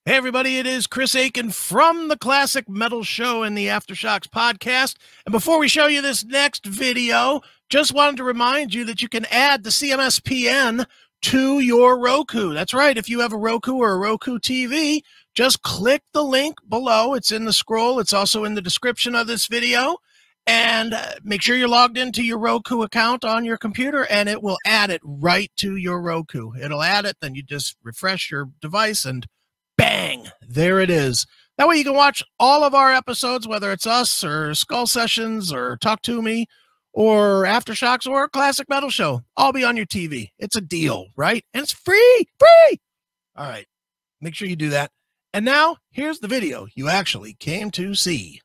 Hey, everybody, it is Chris Aiken from the Classic Metal Show and the Aftershocks podcast. And before we show you this next video, just wanted to remind you that you can add the CMSPN to your Roku. That's right. If you have a Roku or a Roku TV, just click the link below. It's in the scroll. It's also in the description of this video. And make sure you're logged into your Roku account on your computer, and it will add it right to your Roku. It'll add it, then you just refresh your device, and bang, there it is. That way you can watch all of our episodes, whether it's us or Skull Sessions or Talk to Me or Aftershocks or Classic Metal Show. All be on your TV. It's a deal, right? And it's free. All right, make sure you do that. And now here's the video you actually came to see.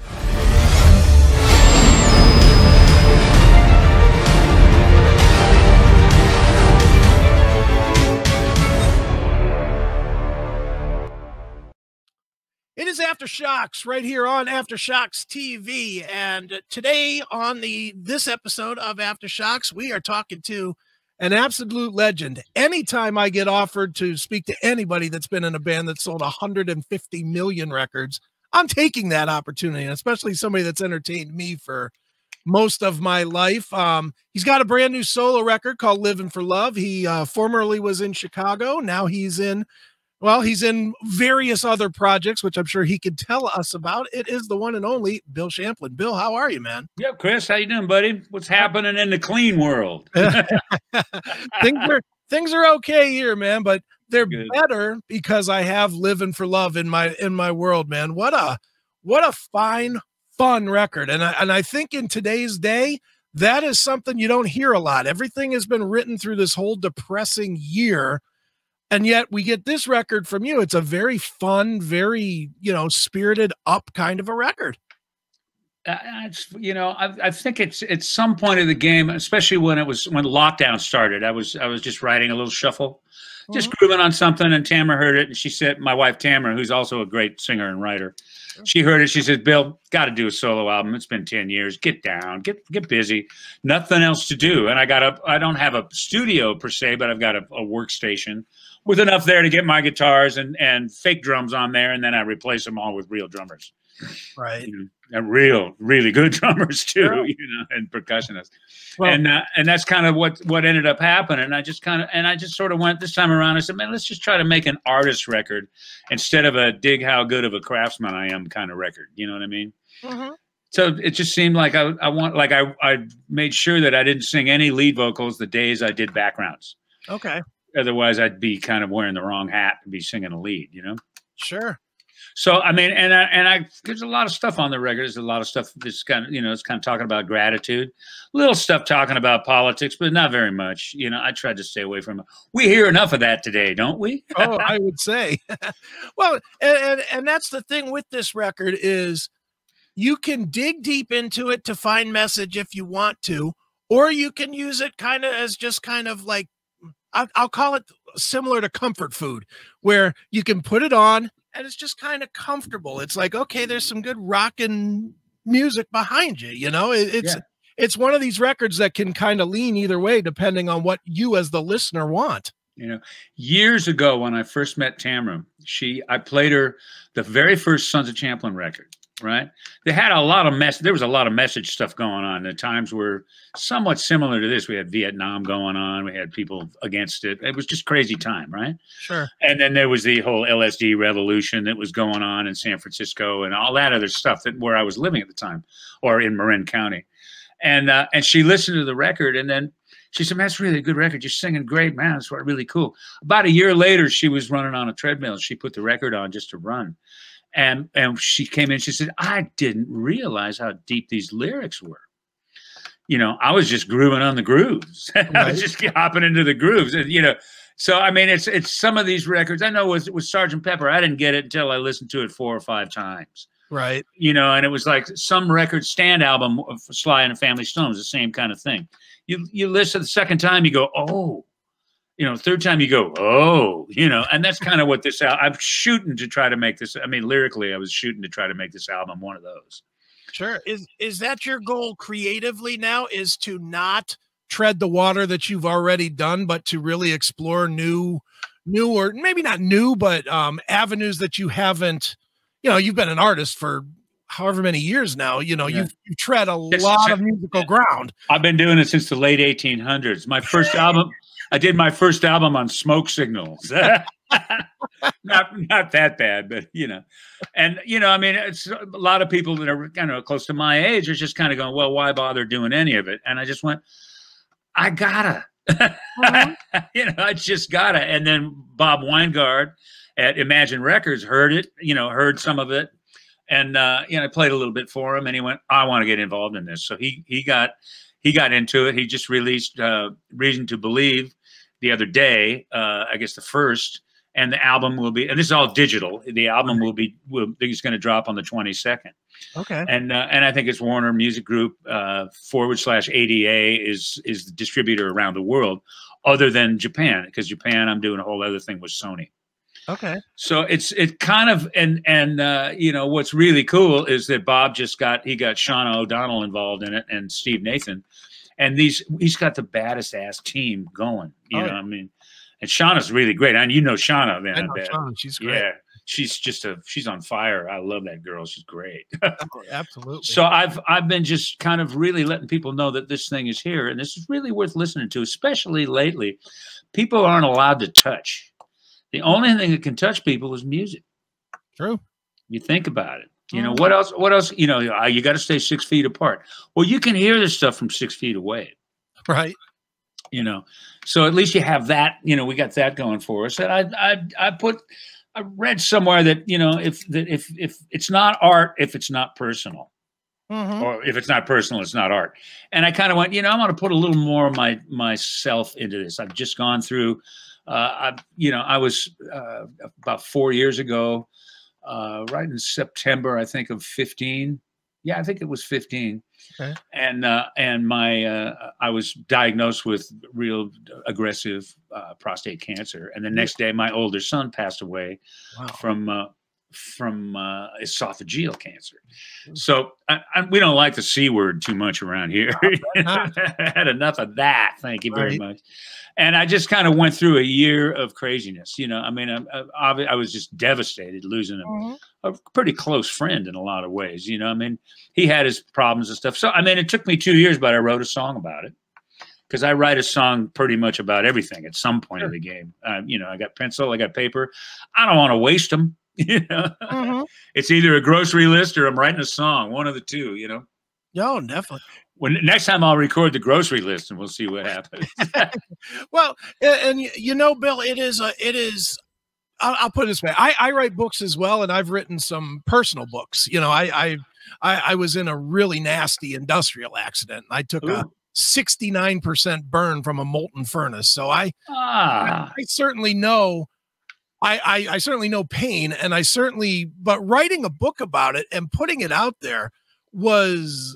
It is Aftershocks right here on Aftershocks TV, and today on this episode of Aftershocks, we are talking to an absolute legend. Anytime I get offered to speak to anybody that's been in a band that sold 150 million records, I'm taking that opportunity, and especially somebody that's entertained me for most of my life. He's got a brand new solo record called "Livin for Love." He formerly was in Chicago. Now he's in various other projects, which I'm sure he could tell us about. It is the one and only Bill Champlin. Bill, how are you, man? Yep, Chris, how you doing, buddy? What's happening in the clean world? things are okay here, man, but they're good. Better because I have "Livin for Love" in my world, man. What a fine, fun record. And I think in today's day, that is something you don't hear a lot. Everything has been written through this whole depressing year. And yet we get this record from you. It's a very fun, very, spirited up kind of a record. I think it's some point of the game, especially when lockdown started. I was just writing a little shuffle, just grooving on something, and Tamara heard it, and she said, my wife Tamara, who's also a great singer and writer, she heard it. She said, "Bill, got to do a solo album. It's been 10 years. Get down, get busy. Nothing else to do." And I don't have a studio per se, but I've got a workstation with enough there to get my guitars and fake drums on there, and then I replace them all with real drummers, right? And really good drummers too, and percussionists. Well, and that's kind of what ended up happening. I just sort of went this time around. I said, man, let's just try to make an artist record instead of a dig how good of a craftsman I am kind of record. You know what I mean? Mm-hmm. So it just seemed like I made sure that I didn't sing any lead vocals the days I did backgrounds. Okay. Otherwise, I'd be kind of wearing the wrong hat to be singing a lead, Sure. So I mean, and there's a lot of stuff on the record. There's a lot of stuff that's kind of, it's kind of talking about gratitude, little stuff talking about politics, but not very much. I tried to stay away from it. We hear enough of that today, don't we? Oh, I would say. Well, and that's the thing with this record is you can dig deep into it to find message if you want to, or you can use it kind of as just kind of like, I'll call it similar to comfort food, where you can put it on and it's just kind of comfortable. It's like, okay, there's some good rockin' music behind you. It's one of these records that can kind of lean either way, depending on what you as the listener want. Years ago when I first met Tamara, I played her the very first Sons of Champlin record. Right. They had a lot of there was a lot of message stuff going on. The times were somewhat similar to this. We had Vietnam going on. We had people against it. It was just crazy time. Right. Sure. And then there was the whole LSD revolution that was going on in San Francisco and all that other stuff where I was living at the time, or in Marin County. And she listened to the record, and then she said, "Man, that's really a good record. You're singing great, man. That's really cool." About a year later, she was running on a treadmill. She put the record on just to run. And she came in, she said, "I didn't realize how deep these lyrics were. I was just grooving on the grooves." Right. I was just hopping into the grooves, So, I mean, it's some of these records. I know with Sgt. Pepper, I didn't get it until I listened to it 4 or 5 times. Right. And it was like some record Stand album of Sly and the Family Stone, the same kind of thing. You listen the second time, you go, oh. Third time you go, oh, and that's kind of what this I'm shooting to try to make this. I mean, lyrically, I was shooting to try to make this album one of those. Sure. Is that your goal creatively now, is to not tread the water that you've already done, but to really explore new new, or maybe not new, but avenues that you haven't, you've been an artist for however many years now, you tread a lot of musical ground. I've been doing it since the late 1800s. My first album, I did my first album on smoke signals. not that bad, but and I mean, it's a lot of people that are kind of close to my age are just kind of going, well, why bother doing any of it? And I just went, I gotta, I just gotta. And then Bob Weingard at Imagine Records heard it, heard some of it. And, I played a little bit for him, and he went, I want to get involved in this. So he got into it. He just released Reason to Believe the other day, I guess the first, and the album will be, and this is all digital. The album is going to drop on the 22nd. Okay. And I think it's Warner Music Group /ADA is the distributor around the world, other than Japan, because Japan, I'm doing a whole other thing with Sony. Okay. So it kind of, and what's really cool is that Bob got Shauna O'Donnell involved in it, and Steve Nathan, and he's got the baddest ass team going. You know what I mean? And Shauna's really great. And Shauna, man. I know Shauna, she's great. Yeah. She's on fire. I love that girl. She's great. Absolutely. So I've been just kind of really letting people know that this thing is here, and this is really worth listening to, especially lately. People aren't allowed to touch. The only thing that can touch people is music. True. You think about it. What else? You got to stay 6 feet apart. Well, you can hear this stuff from 6 feet away. Right. So at least you have that, we got that going for us. And I read somewhere that, if it's not art, if it's not personal, or if it's not personal, it's not art. And I kind of went, I'm going to put a little more of myself into this. I've just gone through, I was about 4 years ago, right in September, I think of 15. Yeah, I think it was 15. Okay. And I was diagnosed with real aggressive prostate cancer. And the next day, my older son passed away from esophageal cancer. So we don't like the C word too much around here. I had enough of that. Thank you very much. And I just kind of went through a year of craziness. I was just devastated losing a pretty close friend in a lot of ways. He had his problems and stuff. So, it took me 2 years, but I wrote a song about it, because I write a song pretty much about everything at some point of the game. I got pencil, I got paper. I don't want to waste them. It's either a grocery list or I'm writing a song, one of the two, No, definitely. Next time I'll record the grocery list and we'll see what happens. Well, and Bill, it is, I'll put it this way. I write books as well, and I've written some personal books. I was in a really nasty industrial accident. I took a 69% burn from a molten furnace. So I certainly know, I certainly know pain, and but writing a book about it and putting it out there was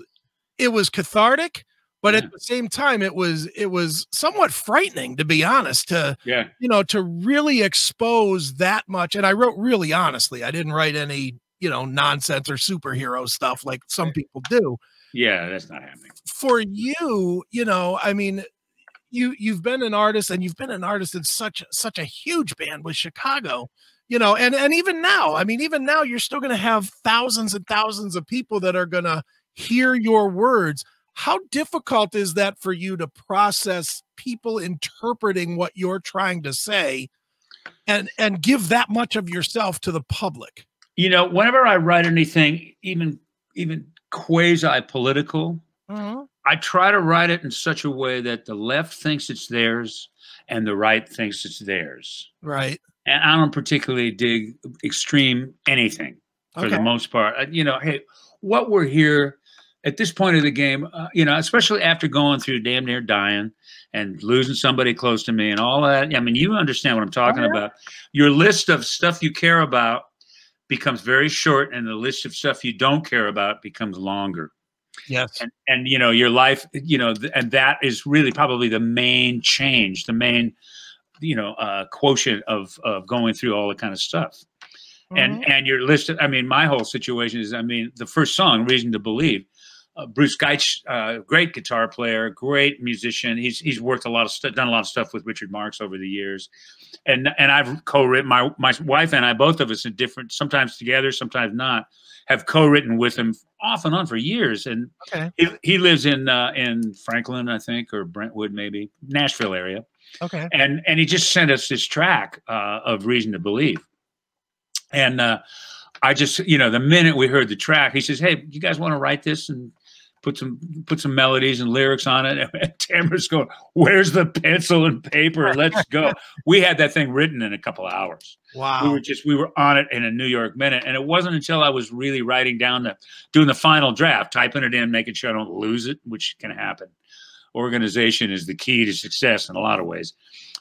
cathartic, but at the same time, it was somewhat frightening, to be honest, to really expose that much. And I wrote really honestly. I didn't write any, nonsense or superhero stuff like some people do. Yeah, that's not happening. For you, you've been an artist, and you've been an artist in such a huge band with Chicago, and even now, even now, you're still going to have thousands and thousands of people that are going to hear your words. How difficult is that for you to process people interpreting what you're trying to say and give that much of yourself to the public? Whenever I write anything, even quasi-political, I try to write it in such a way that the left thinks it's theirs and the right thinks it's theirs. Right. And I don't particularly dig extreme anything for the most part. Hey, what we're here at this point of the game, especially after going through damn near dying and losing somebody close to me and all that. You understand what I'm talking about. Your list of stuff you care about becomes very short, and the list of stuff you don't care about becomes longer. Yes. And your life, and that is really probably the main change, the main, quotient of going through all the kind of stuff. And your list, my whole situation is, the first song, Reason to Believe, Bruce Geitz, great guitar player, great musician. He's worked a lot of stuff, done a lot of stuff with Richard Marx over the years, and I've co-written. My wife and I, both of us, in different, sometimes together, sometimes not, have co-written with him off and on for years. And he lives in Franklin, I think, or Brentwood, maybe Nashville area. Okay, and he just sent us this track of Reason to Believe, and I just, you know, the minute we heard the track, he says, "Hey, you guys want to write this and put some melodies and lyrics on it?" And Tamara's going, "Where's the pencil and paper? Let's go." We had that thing written in a couple of hours. Wow. We were on it in a New York minute. And it wasn't until I was really writing down doing the final draft, typing it in, making sure I don't lose it, which can happen. Organization is the key to success in a lot of ways.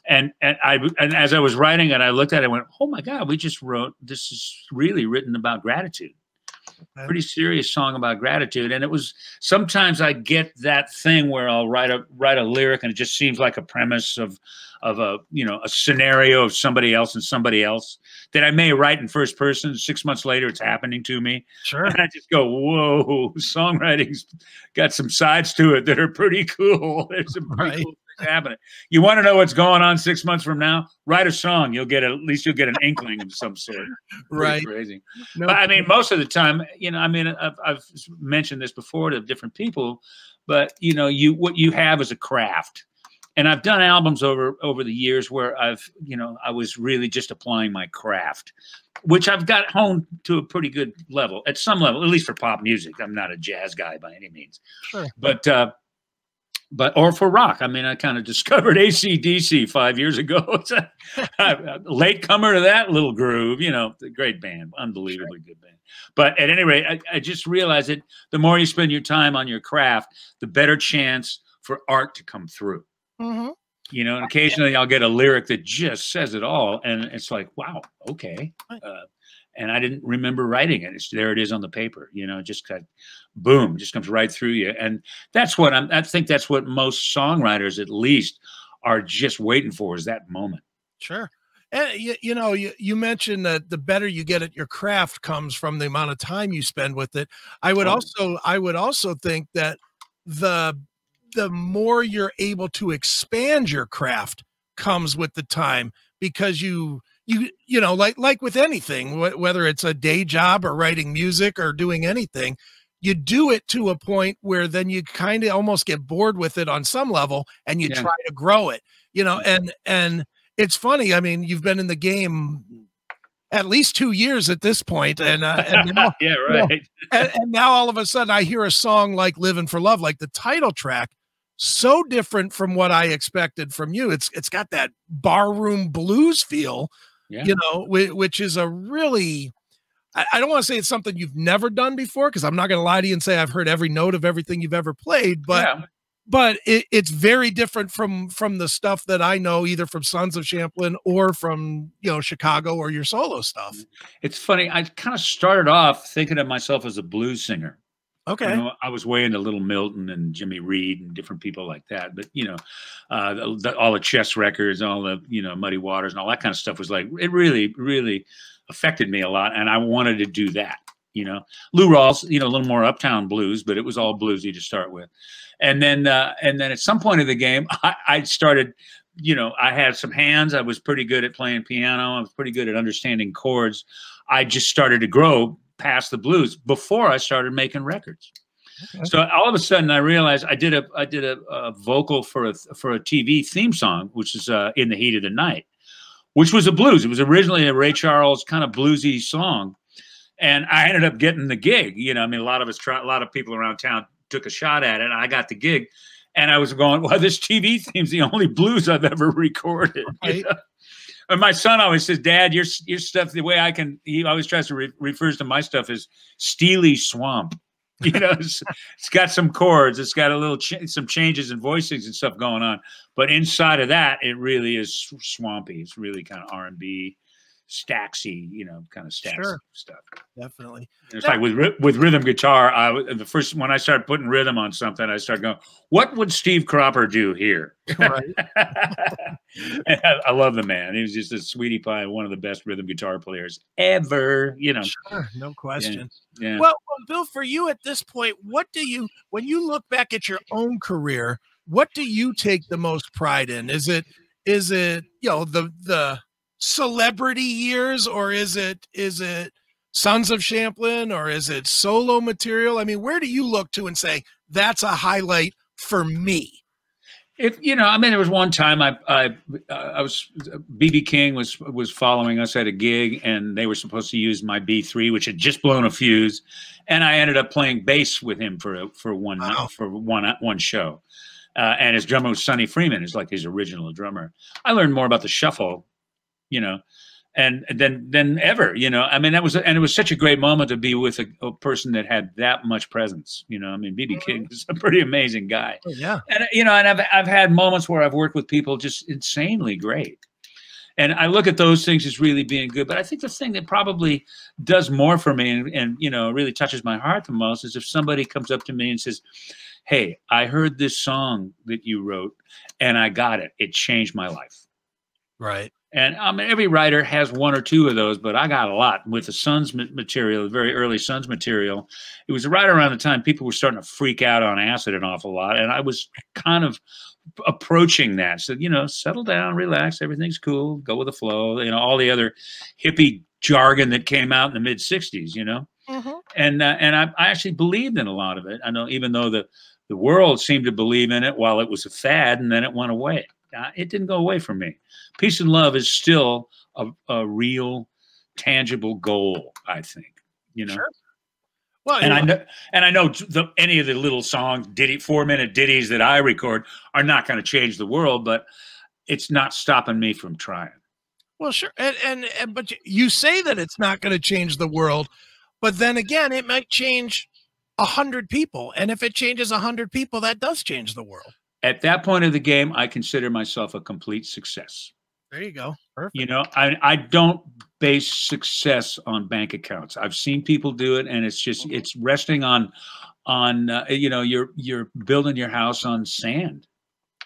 And as I was writing it, I looked at it and went, "Oh my God, we just wrote, this is really written about gratitude." Pretty serious song about gratitude. And it was, sometimes I get that thing where I'll write a lyric and it just seems like a premise of a, you know, a scenario of somebody else and somebody else that I may write in first person. 6 months later, it's happening to me. Sure. And I just go, whoa, songwriting's got some sides to it that are pretty cool. There's some pretty cool things happening. You want to know what's going on 6 months from now? Write a song. You'll get at least you'll get an inkling of some sort. Right. Crazy. No, but I mean, most of the time, you know, I mean, I've mentioned this before to different people, but you know, what you have is a craft. And I've done albums over the years where you know, I was really just applying my craft, which I've got honed to a pretty good level, at some level, at least for pop music. I'm not a jazz guy by any means. Sure. But or for rock. I mean, I kind of discovered AC/DC 5 years ago. It's a late comer to that little groove, you know, great band, unbelievably good band. But at any rate, I just realized that the more you spend your time on your craft, the better chance for art to come through. Mm-hmm. You know, and occasionally I'll get a lyric that just says it all. And it's like, wow, okay. And I didn't remember writing it. There it is on the paper, you know, just kind of, boom, just comes right through you. And that's what I think that's what most songwriters, at least, are just waiting for, is that moment. Sure. And you know, you mentioned that the better you get at your craft comes from the amount of time you spend with it. I would also think that the more you're able to expand your craft comes with the time, because you know, like with anything, whether it's a day job or writing music or doing anything, you do it to a point where then you kind of almost get bored with it on some level, and you try to grow it, you know. And it's funny. I mean, you've been in the game at least 2 years at this point, and now, yeah, right. You know, and now all of a sudden I hear a song like "Livin' for Love," like the title track, so different from what I expected from you. It's got that barroom blues feel, you know, which is a really, I don't want to say it's something you've never done before, because I'm not going to lie to you and say I've heard every note of everything you've ever played, but it's very different from the stuff that I know, either from Sons of Champlin or from, you know, Chicago or your solo stuff. It's funny. I kind of started off thinking of myself as a blues singer. Okay. You know, I was way into Little Milton and Jimmy Reed and different people like that. But, you know, all the Chess records, all the, you know, Muddy Waters and all that kind of stuff was like, it really, really affected me a lot. And I wanted to do that, you know. Lou Rawls, you know, a little more uptown blues, but it was all bluesy to start with. And then at some point in the game, I started, you know, I had some hands. I was pretty good at playing piano. I was pretty good at understanding chords. I just started to grow past the blues before I started making records. Okay. So all of a sudden I realized I did a vocal for a TV theme song, which is In the Heat of the Night, which was a blues. It was originally a Ray Charles kind of bluesy song. And I ended up getting the gig. You know, I mean, a lot of people around town took a shot at it, and I got the gig. And I was going, well, this TV theme's the only blues I've ever recorded. Right. You know? And my son always says, "Dad, your stuff, the way he always tries to refers to my stuff as Steely Swamp." You know, it's got some chords, it's got a little some changes in voicings and stuff going on, but inside of that, it really is swampy. It's really kind of R&B, Staxy, you know, kind of Staxy stuff. Definitely. And it's like with rhythm guitar. When I started putting rhythm on something, I started going, "What would Steve Cropper do here?" Right. And I love the man. He was just a sweetie pie, one of the best rhythm guitar players ever. You know, sure, no question. Yeah. Well, Bill, for you at this point, what do you, when you look back at your own career, what do you take the most pride in? Is it, you know, the celebrity years, or is it Sons of Champlin, or is it solo material? I mean, where do you look to and say, that's a highlight for me? If you know, I mean, there was one time I was BB King was following us at a gig, and they were supposed to use my B3, which had just blown a fuse, and I ended up playing bass with him for one show, and his drummer was Sonny Freeman, is like his original drummer. I learned more about the shuffle, you know, and than ever, you know. I mean, it was such a great moment to be with a person that had that much presence, you know. I mean, BB King is a pretty amazing guy. Oh, yeah. And you know, and I've had moments where I've worked with people just insanely great, and I look at those things as really being good. But I think the thing that probably does more for me and you know, really touches my heart the most is if somebody comes up to me and says, "Hey, I heard this song that you wrote, and I got it. It changed my life." Right. And I mean, every writer has one or two of those, but I got a lot with the Sons material, the very early Sons material. It was right around the time people were starting to freak out on acid an awful lot. And I was kind of approaching that. So, you know, settle down, relax, everything's cool, go with the flow, you know, all the other hippie jargon that came out in the mid 60s, you know. And I actually believed in a lot of it. I know, even though the world seemed to believe in it while it was a fad, and then it went away. It didn't go away from me. Peace and love is still a real, tangible goal, I think. You know. Sure. Well, and I know any of the little songs, 4-minute ditties that I record are not going to change the world, but it's not stopping me from trying. Well, sure, but you say that it's not going to change the world, but then again, it might change 100 people, and if it changes 100 people, that does change the world. At that point of the game, I consider myself a complete success. There you go. Perfect. You know, I don't base success on bank accounts. I've seen people do it, and it's just, it's resting on you know, you're building your house on sand.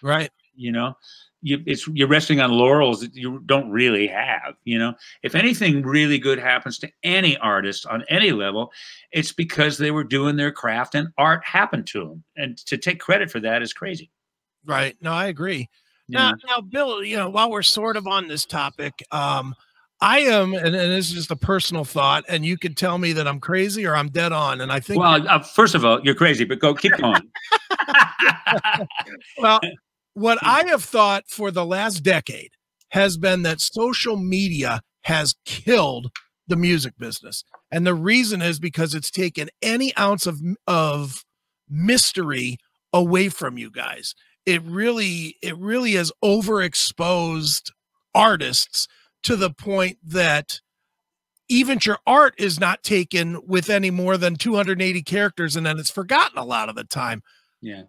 Right. You know, you're resting on laurels that you don't really have. You know, if anything really good happens to any artist on any level, it's because they were doing their craft and art happened to them. And to take credit for that is crazy. Right. No, I agree. Yeah. Now, Bill, you know, while we're sort of on this topic, I am, and this is just a personal thought, and you could tell me that I'm crazy or I'm dead on. And I think, well, first of all, you're crazy, but keep going. Well, what I have thought for the last decade has been that social media has killed the music business. And the reason is because it's taken any ounce of mystery away from you guys. It really has overexposed artists to the point that even your art is not taken with any more than 280 characters, and then it's forgotten a lot of the time. Yeah.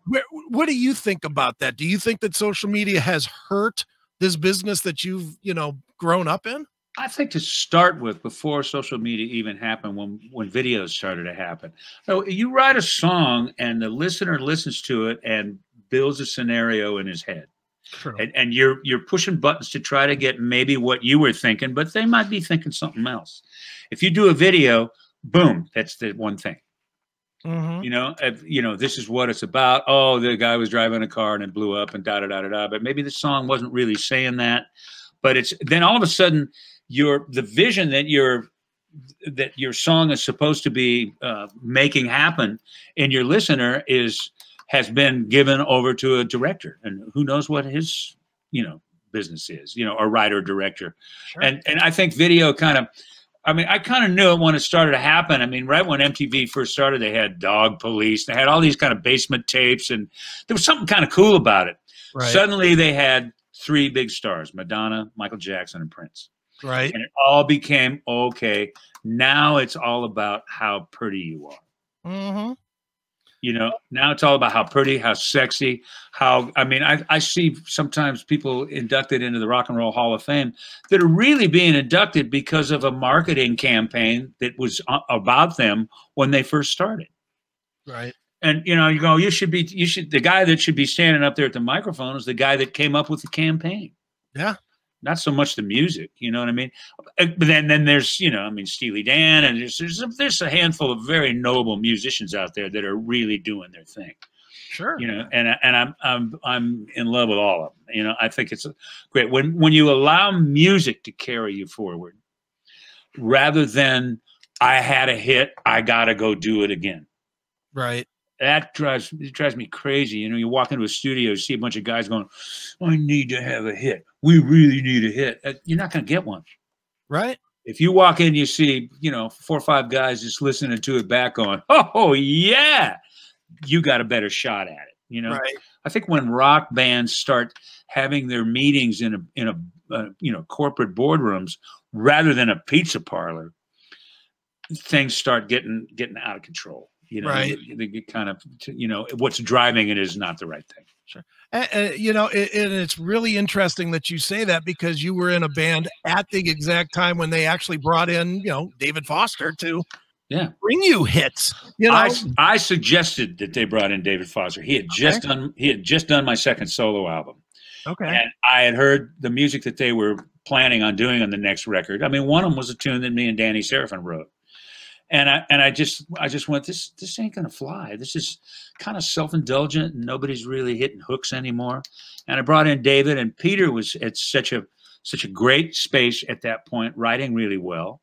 What do you think about that? Do you think that social media has hurt this business that you've, you know, grown up in? I think to start with, before social media even happened, when videos started to happen. So you write a song and the listener listens to it and builds a scenario in his head. True. And you're pushing buttons to try to get maybe what you were thinking, but they might be thinking something else. If you do a video, boom, that's the one thing. You know, this is what it's about. Oh, the guy was driving a car and it blew up and da da da da da. But maybe the song wasn't really saying that. But it's then all of a sudden the vision that your song is supposed to be making happen in your listener has been given over to a director, and who knows what his, you know, business is, you know, or writer director. Sure. And I think video kind of, I mean, I kind of knew it when it started to happen. I mean, right when MTV first started, they had Dog Police, they had all these kind of basement tapes, and there was something kind of cool about it. Right. Suddenly they had 3 big stars, Madonna, Michael Jackson, and Prince. Right. And it all became, okay, now it's all about how pretty you are. You know, now it's all about how pretty, how sexy, how, I mean, I see sometimes people inducted into the Rock and Roll Hall of Fame that are really being inducted because of a marketing campaign that was about them when they first started. Right. And, you know, you go, the guy that should be standing up there at the microphone is the guy that came up with the campaign. Yeah. not so much the music, you know what I mean? But then there's, you know, I mean, Steely Dan, and there's a handful of very noble musicians out there that are really doing their thing. Sure. You know, and I'm in love with all of them. You know, I think it's great when you allow music to carry you forward, rather than I had a hit, I gotta go do it again. Right. That drives me crazy. You know, you walk into a studio, you see a bunch of guys going, I need to have a hit. We really need a hit. You're not going to get one. Right. If you walk in, you see, you know, 4 or 5 guys just listening to it back going, oh, yeah, you got a better shot at it. You know, right. I think when rock bands start having their meetings in a you know, corporate boardrooms rather than a pizza parlor, things start getting out of control. You know, right. they get kind of, you know, what's driving it is not the right thing. Sure. You know, and it's really interesting that you say that, because you were in a band at the exact time when they actually brought in, you know, David Foster to bring you hits. You know, I suggested that they brought in David Foster. He had just done my second solo album. Okay. And I had heard the music that they were planning on doing on the next record. I mean, one of them was a tune that me and Danny Serafin wrote. And I just went, this ain't gonna fly. This is kind of self-indulgent, and nobody's really hitting hooks anymore. And I brought in David, and Peter was at such a great space at that point, writing really well.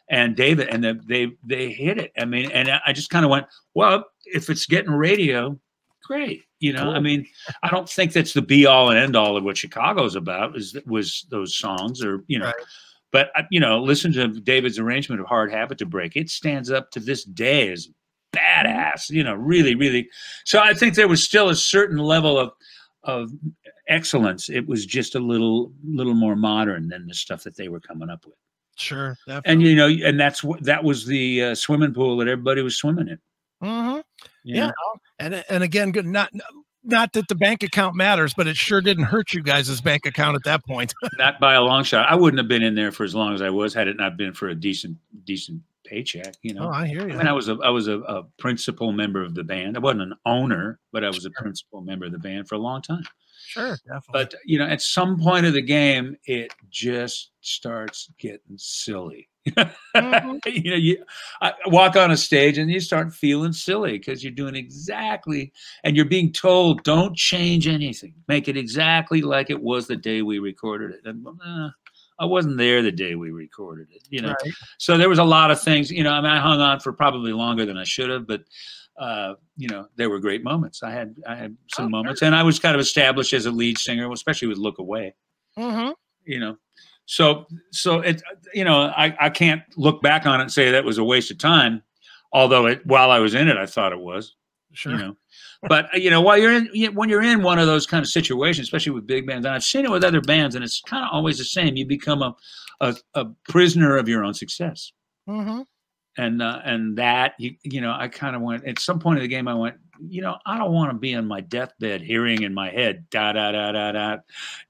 And David, and they hit it. I mean, and I just kind of went, well, if it's getting radio, great. You know, cool. I mean, I don't think that's the be all and end all of what Chicago's about. Was those songs, or you know. Right. But, you know, listen to David's arrangement of Hard Habit to Break. It stands up to this day as badass, you know, really, really. So I think there was still a certain level of excellence. It was just a little more modern than the stuff that they were coming up with. Sure. Definitely. And, you know, and that was the swimming pool that everybody was swimming in. Mm-hmm. Yeah. And again, good. Not that the bank account matters, but it sure didn't hurt you guys' bank account at that point. Not by a long shot. I wouldn't have been in there for as long as I was had it not been for a decent paycheck. You know. Oh, I hear you. I mean, I was a principal member of the band. I wasn't an owner, but I was a principal member of the band for a long time. Sure, definitely. But you know, at some point of the game, it just starts getting silly. Mm-hmm. You know, I walk on a stage and you start feeling silly because you're doing exactly, and you're being told, don't change anything. Make it exactly like it was the day we recorded it. And I wasn't there the day we recorded it, you know. Right. So there was a lot of things, you know. I mean, I hung on for probably longer than I should have, but you know, there were great moments. I had some moments, and I was kind of established as a lead singer, especially with Look Away. Mm-hmm. You know. So it, you know, I can't look back on it and say that was a waste of time, although while I was in it, I thought it was. Sure. You know, but you know, when you're in one of those kind of situations, especially with big bands, and I've seen it with other bands, and it's kind of always the same. You become a prisoner of your own success. Mm-hmm. And that you know, I kind of went at some point in the game. I went, you know, I don't want to be on my deathbed hearing in my head da da da da da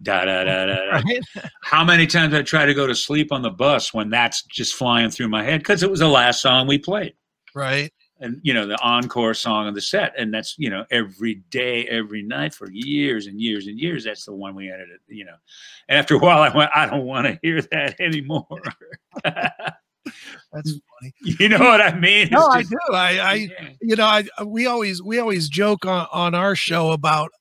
da da da da. Right? How many times I tried to go to sleep on the bus when that's just flying through my head because it was the last song we played. Right. And you know, the encore song of the set, and that's, you know, every day, every night for years and years and years. That's the one we ended it. You know, and after a while, I went, I don't want to hear that anymore. That's funny. You know what I mean? No, I do. You know, we always joke on our show about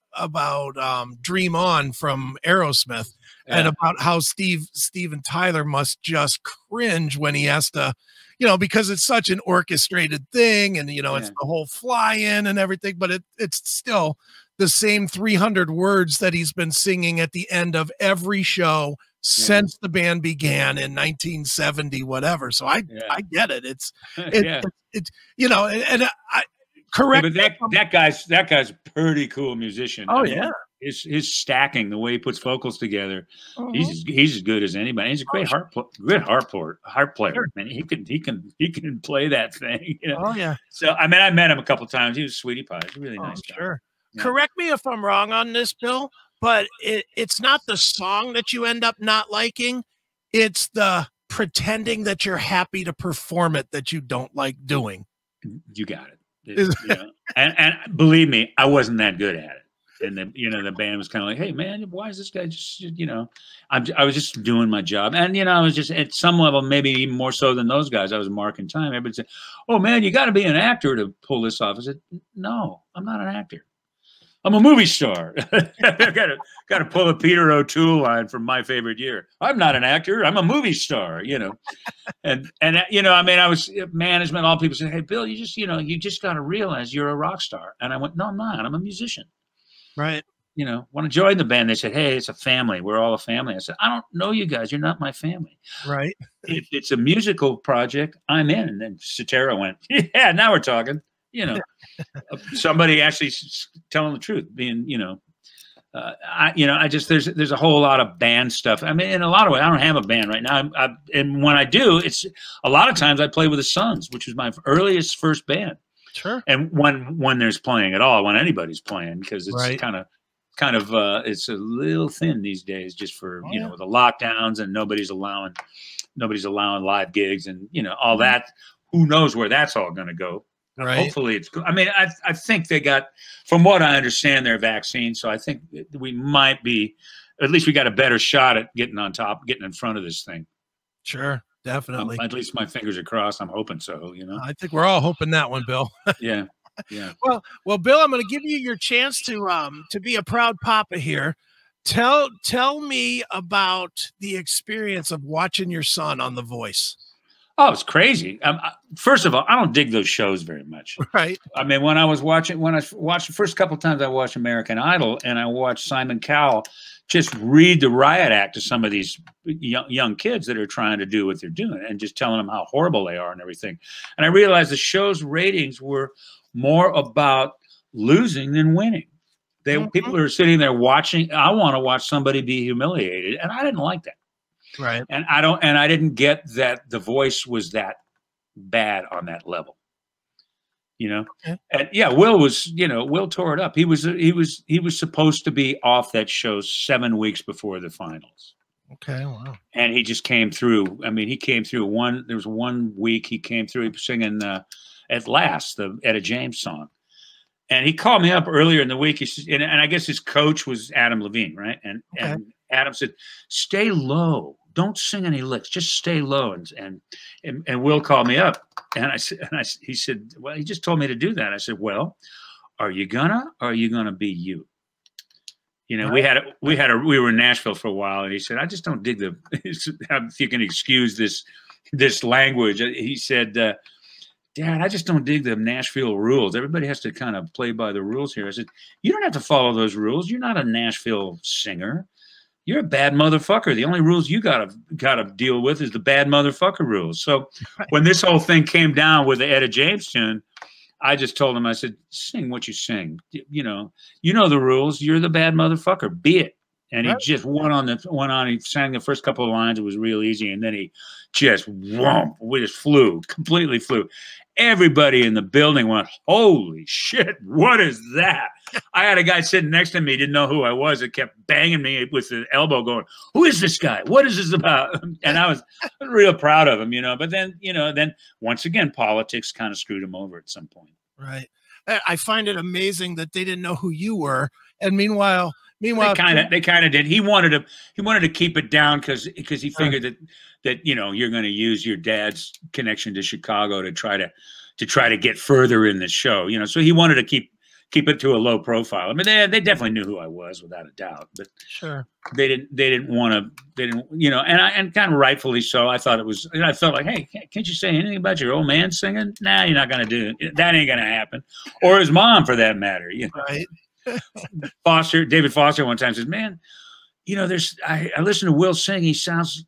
Dream On from Aerosmith, and about how Steven Tyler must just cringe when he has to, you know, because it's such an orchestrated thing, and you know, it's the whole fly-in and everything, but it's still the same 300 words that he's been singing at the end of every show since the band began in 1970, whatever. So I get it. It's you know, and I correct. Yeah, but that guy's a pretty cool musician. Oh, I mean, his stacking, the way he puts vocals together, he's as good as anybody. He's a great harp player. Sure. Man, he can play that thing. You know? Oh yeah. So I mean, I met him a couple times. He was sweetie pie. He's a really nice guy. Sure. Yeah. Correct me if I'm wrong on this, Bill, but it's not the song that you end up not liking. It's the pretending that you're happy to perform it that you don't like doing. You got it. You know? And believe me, I wasn't that good at it. And then, you know, the band was kind of like, hey man, why is this guy just, you know, I was just doing my job. And, you know, I was just at some level, maybe even more so than those guys, I was marking time. Everybody said, oh man, you got to be an actor to pull this off. I said, no, I'm not an actor. I'm a movie star. got to pull a Peter O'Toole line from My Favorite Year. I'm not an actor. I'm a movie star, you know. And you know, I mean, I was management. All people said, hey, Bill, you just got to realize you're a rock star. And I went, no, I'm not. I'm a musician. Right. You know, when I joined the band, they said, hey, it's a family. We're all a family. I said, I don't know you guys. You're not my family. Right. If it's a musical project, I'm in. And then Cetera went, yeah, now we're talking. You know, somebody actually telling the truth, being, you know, there's a whole lot of band stuff. I mean, in a lot of ways, I don't have a band right now. And when I do, it's a lot of times I play with the Sons, which was my earliest first band. Sure. And when there's playing at all, when anybody's playing, because it's right. kind of it's a little thin these days, just for, you know, the lockdowns and nobody's allowing live gigs and, you know, all that. Who knows where that's all going to go. Right. Hopefully it's good. I mean, I think they got, from what I understand, their vaccine. So I think we might be, at least we got a better shot at getting on top, getting in front of this thing. Sure, definitely. At least my fingers are crossed. I'm hoping so, you know. I think we're all hoping that one, Bill. Yeah. Yeah. Well, Bill, I'm going to give you your chance to be a proud papa here. Tell me about the experience of watching your son on The Voice. Oh, it's crazy. First of all, I don't dig those shows very much. Right. I mean, when I watched the first couple of times I watched American Idol, and I watched Simon Cowell just read the riot act to some of these young kids that are trying to do what they're doing and just telling them how horrible they are and everything. And I realized the show's ratings were more about losing than winning. People are sitting there watching. I want to watch somebody be humiliated, and I didn't like that. Right. And I didn't get that The Voice was that bad on that level, you know? Okay. And yeah, Will tore it up. He was supposed to be off that show 7 weeks before the finals. Okay. Wow. And he just came through. I mean, he came through there was 1 week he came through, he was singing At Last, the Etta James song. And he called me up earlier in the week. He said, and I guess his coach was Adam Levine, right? And Adam said, stay low. Don't sing any licks. Just stay low. And Will called me up, and he said, well, he just told me to do that. I said, well, are you gonna be you? You know, right. we were in Nashville for a while, and he said, I just don't dig if you can excuse this language. He said, Dad, I just don't dig the Nashville rules. Everybody has to kind of play by the rules here. I said, you don't have to follow those rules. You're not a Nashville singer. You're a bad motherfucker. The only rules you gotta deal with is the bad motherfucker rules. So when this whole thing came down with the Etta James tune, I just told him, I said, sing what you sing. You know the rules. You're the bad motherfucker. Be it. And he just went on. He sang the first couple of lines. It was real easy. And then he just completely flew. Everybody in the building went, holy shit, what is that? I had a guy sitting next to me, didn't know who I was. It kept banging me with the elbow going, who is this guy? What is this about? And I was real proud of him, you know. But then, then once again, politics kind of screwed him over at some point. Right. I find it amazing that they didn't know who you were. And meanwhile, they kind of did. He wanted to keep it down because he figured that you're going to use your dad's connection to Chicago to try to get further in the show. So he wanted to keep it to a low profile. I mean, they definitely knew who I was without a doubt, but sure they didn't want to, and kind of rightfully so. I thought it was. I felt like, hey, can't you say anything about your old man singing? Nah, you're not going to do it. That ain't going to happen, or his mom for that matter. Right. David Foster one time says, man, I listen to Will sing. He sounds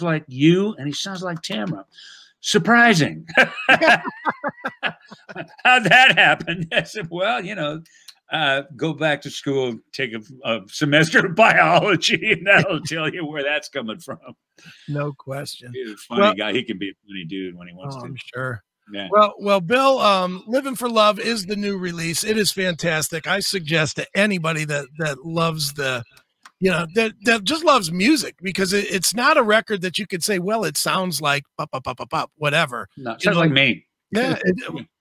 like you, and he sounds like Tamara. Surprising. How'd that happen? I said, well, go back to school, take a semester of biology, and that'll tell you where that's coming from. No question. He's a funny guy. He can be a funny dude when he wants to. I'm sure. Yeah. Well, Bill, Livin for Love is the new release. It is fantastic. I suggest to anybody that loves that just loves music, because it's not a record that you could say, well, it sounds like pop, whatever. No, it sounds like me. Yeah.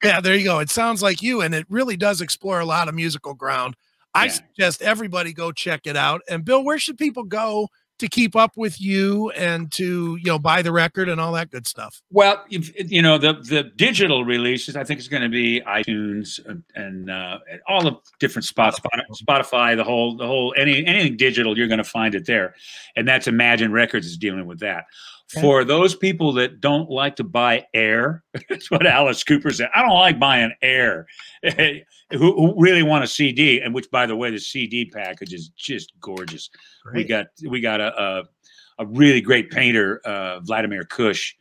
Yeah. There you go. It sounds like you, and it really does explore a lot of musical ground. I suggest everybody go check it out. And Bill, where should people go to keep up with you and to, buy the record and all that good stuff? Well, the digital releases, I think it's going to be iTunes and all the different spots, Spotify, the whole anything digital, you're going to find it there. And that's Imagine Records is dealing with that. Okay. For those people that don't like to buy air, that's what Alice Cooper said. I don't like buying air. Who really want a CD, and which, by the way, the CD package is just gorgeous. Great. We got a really great painter, Vladimir Kush,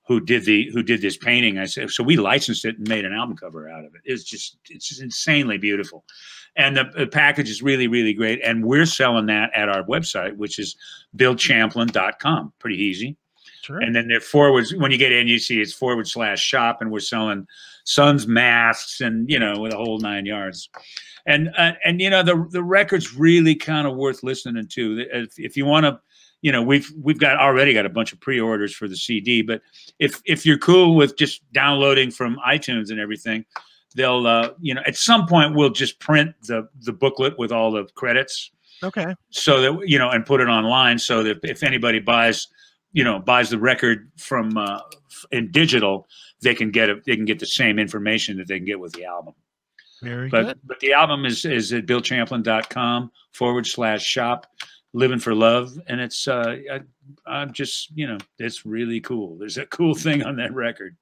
who did this painting. I said, so we licensed it and made an album cover out of it. It's just insanely beautiful, and the package is really, really great. And we're selling that at our website, which is BillChamplin.com. Pretty easy. Sure. And then when you get in, you see it's /shop, and we're selling Suns masks and, with a whole 9 yards. And the record's really kind of worth listening to. If you want to, we've already got a bunch of pre-orders for the CD, but if you're cool with just downloading from iTunes and everything, they'll, at some point we'll just print the booklet with all the credits. Okay. So that, and put it online so that if anybody buys the record from in digital, they can get the same information that they can get with the album. Very good. But the album is at BillChamplin.com /shop, Living for Love, and it's I'm just it's really cool. There's a cool thing on that record.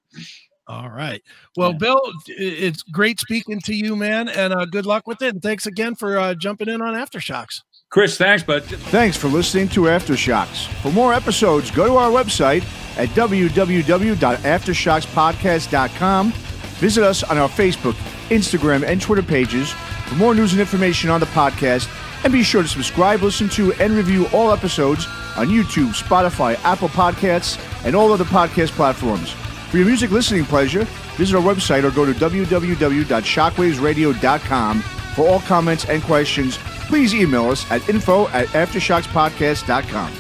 All right. Well, yeah. Bill, it's great speaking to you, man, and good luck with it. And thanks again for jumping in on Aftershocks. Chris, thanks, bud. Thanks for listening to Aftershocks. For more episodes, go to our website at www.aftershockspodcast.com. Visit us on our Facebook, Instagram, and Twitter pages for more news and information on the podcast. And be sure to subscribe, listen to, and review all episodes on YouTube, Spotify, Apple Podcasts, and all other podcast platforms. For your music listening pleasure, visit our website or go to www.shockwavesradio.com. For all comments and questions, please email us at info@aftershockspodcast.com.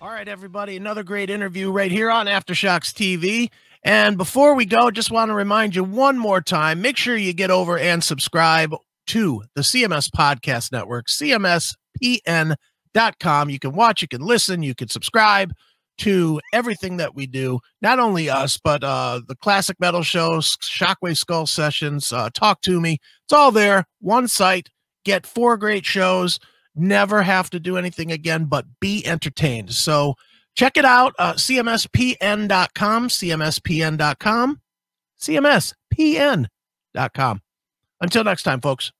All right, everybody, another great interview right here on Aftershocks TV. And before we go, just want to remind you one more time, make sure you get over and subscribe to the CMS Podcast Network, CMSPN.com. You can watch, you can listen, you can subscribe to everything that we do, not only us, but the classic metal shows, Shockwave Skull Sessions, Talk to Me. It's all there, one site, get 4 great shows, never have to do anything again but be entertained. So check it out, CMSPN.com, CMSPN.com, CMSPN.com. Until next time, folks.